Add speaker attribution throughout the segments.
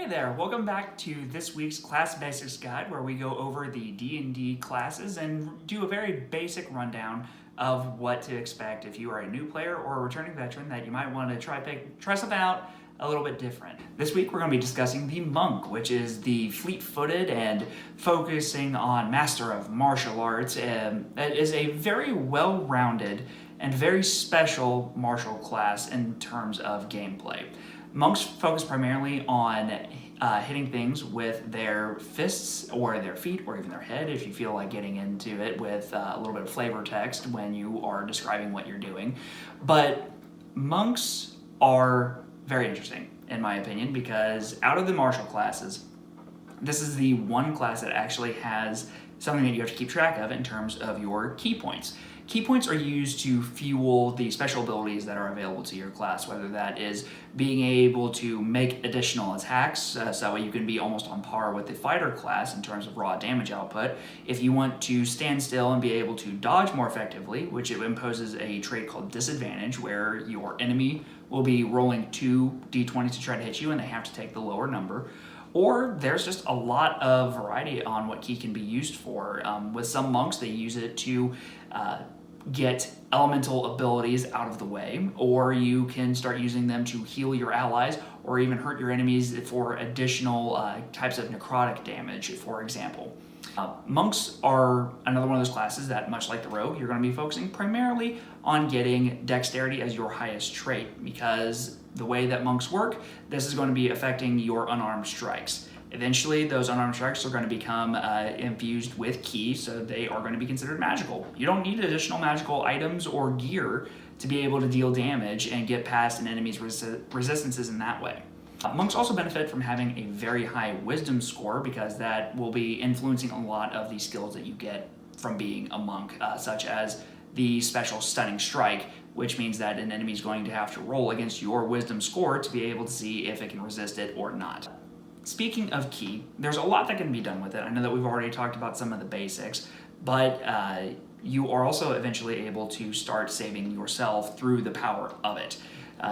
Speaker 1: Hey there, welcome back to this week's Class Basics Guide, where we go over the D&D classes and do a very basic rundown of what to expect if you are a new player or a returning veteran that you might want to try something out a little bit different. This week we're going to be discussing the Monk, which is the fleet-footed and focusing on Master of Martial Arts. It is a very well-rounded and very special martial class in terms of gameplay. Monks focus primarily on hitting things with their fists or their feet or even their head if you feel like getting into it with a little bit of flavor text when you are describing what you're doing. But monks are very interesting in my opinion because out of the martial classes, this is the one class that actually has something that you have to keep track of in terms of your key points. Key points are used to fuel the special abilities that are available to your class, whether that is being able to make additional attacks, so you can be almost on par with the fighter class in terms of raw damage output. If you want to stand still and be able to dodge more effectively, which it imposes a trait called disadvantage, where your enemy will be rolling 2 d20s to try to hit you and they have to take the lower number. Or there's just a lot of variety on what key can be used for. With some monks, they use it to get elemental abilities out of the way, or you can start using them to heal your allies or even hurt your enemies for additional types of necrotic damage, for example. Monks are another one of those classes that, much like the rogue, you're going to be focusing primarily on getting dexterity as your highest trait, because the way that monks work, this is going to be affecting your unarmed strikes. Eventually, those unarmed strikes are going to become infused with ki, so they are going to be considered magical. You don't need additional magical items or gear to be able to deal damage and get past an enemy's resistances in that way. Monks also benefit from having a very high wisdom score because that will be influencing a lot of the skills that you get from being a monk, such as the special stunning strike, which means that an enemy is going to have to roll against your wisdom score to be able to see if it can resist it or not. Speaking of ki, there's a lot that can be done with it. I know that we've already talked about some of the basics, but you are also eventually able to start saving yourself through the power of it.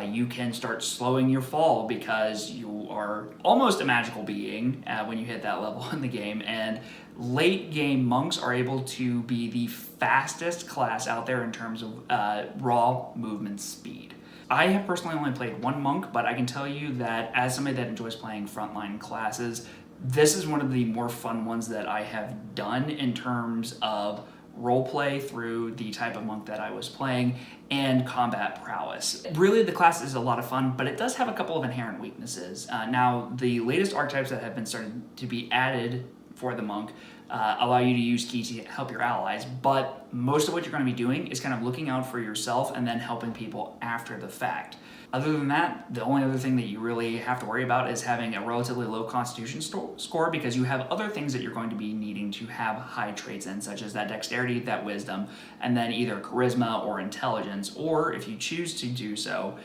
Speaker 1: You can start slowing your fall because you are almost a magical being when you hit that level in the game, and late game monks are able to be the fastest class out there in terms of raw movement speed. I have personally only played one monk, but I can tell you that as somebody that enjoys playing frontline classes, this is one of the more fun ones that I have done in terms of roleplay through the type of monk that I was playing and combat prowess. Really, the class is a lot of fun, but it does have a couple of inherent weaknesses. Now, the latest archetypes that have been started to be added for the monk allow you to use ki to help your allies, but most of what you're going to be doing is kind of looking out for yourself and then helping people after the fact. Other than that, the only other thing that you really have to worry about is having a relatively low constitution score, because you have other things that you're going to be needing to have high traits in, such as that dexterity, that wisdom, and then either charisma or intelligence, or if you choose to do so,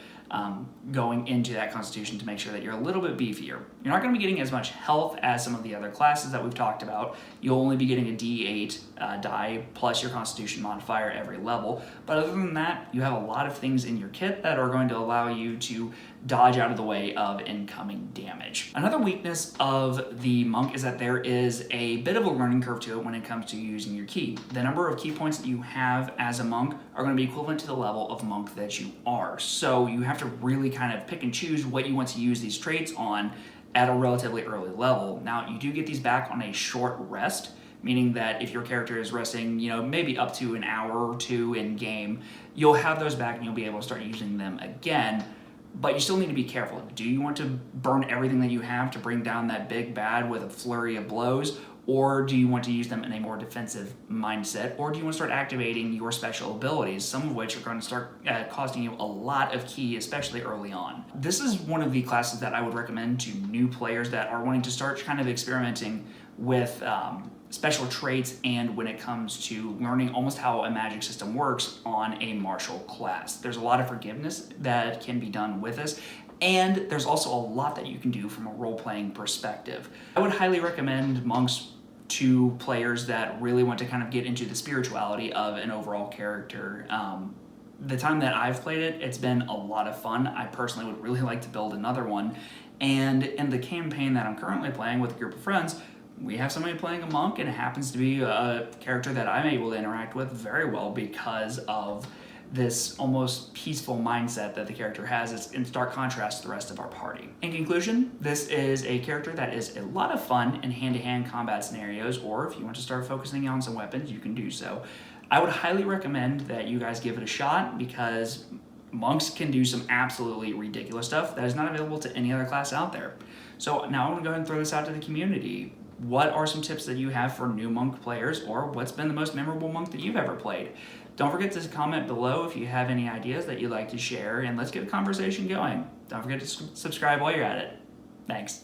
Speaker 1: going into that constitution to make sure that you're a little bit beefier. You're not going to be getting as much health as some of the other classes that we've talked about. You'll only be getting a d8 die plus your constitution modifier every level, but other than that, you have a lot of things in your kit that are going to allow you to dodge out of the way of incoming damage. Another weakness of the monk is that there is a bit of a learning curve to it when it comes to using your ki. The number of key points that you have as a monk are going to be equivalent to the level of monk that you are. So you have to really kind of pick and choose what you want to use these traits on at a relatively early level. Now, you do get these back on a short rest, meaning that if your character is resting, maybe up to an hour or two in game, you'll have those back and you'll be able to start using them again. But you still need to be careful. Do you want to burn everything that you have to bring down that big bad with a flurry of blows? Or do you want to use them in a more defensive mindset? Or do you want to start activating your special abilities, some of which are going to start costing you a lot of ki, especially early on? This is one of the classes that I would recommend to new players that are wanting to start kind of experimenting with special traits and when it comes to learning almost how a magic system works on a martial class. There's a lot of forgiveness that can be done with this, and there's also a lot that you can do from a role-playing perspective. I would highly recommend monks to players that really want to kind of get into the spirituality of an overall character. The time that I've played it, it's been a lot of fun. I personally would really like to build another one, And in the campaign that I'm currently playing with a group of friends, we have somebody playing a monk, and it happens to be a character that I'm able to interact with very well because of this almost peaceful mindset that the character has. It's in stark contrast to the rest of our party. In conclusion, this is a character that is a lot of fun in hand-to-hand combat scenarios, or if you want to start focusing on some weapons, you can do so. I would highly recommend that you guys give it a shot because monks can do some absolutely ridiculous stuff that is not available to any other class out there. So now I want to go ahead and throw this out to the community. What are some tips that you have for new monk players, or what's been the most memorable monk that you've ever played? Don't forget to comment below if you have any ideas that you'd like to share, and let's get a conversation going. Don't forget to subscribe while you're at it. Thanks.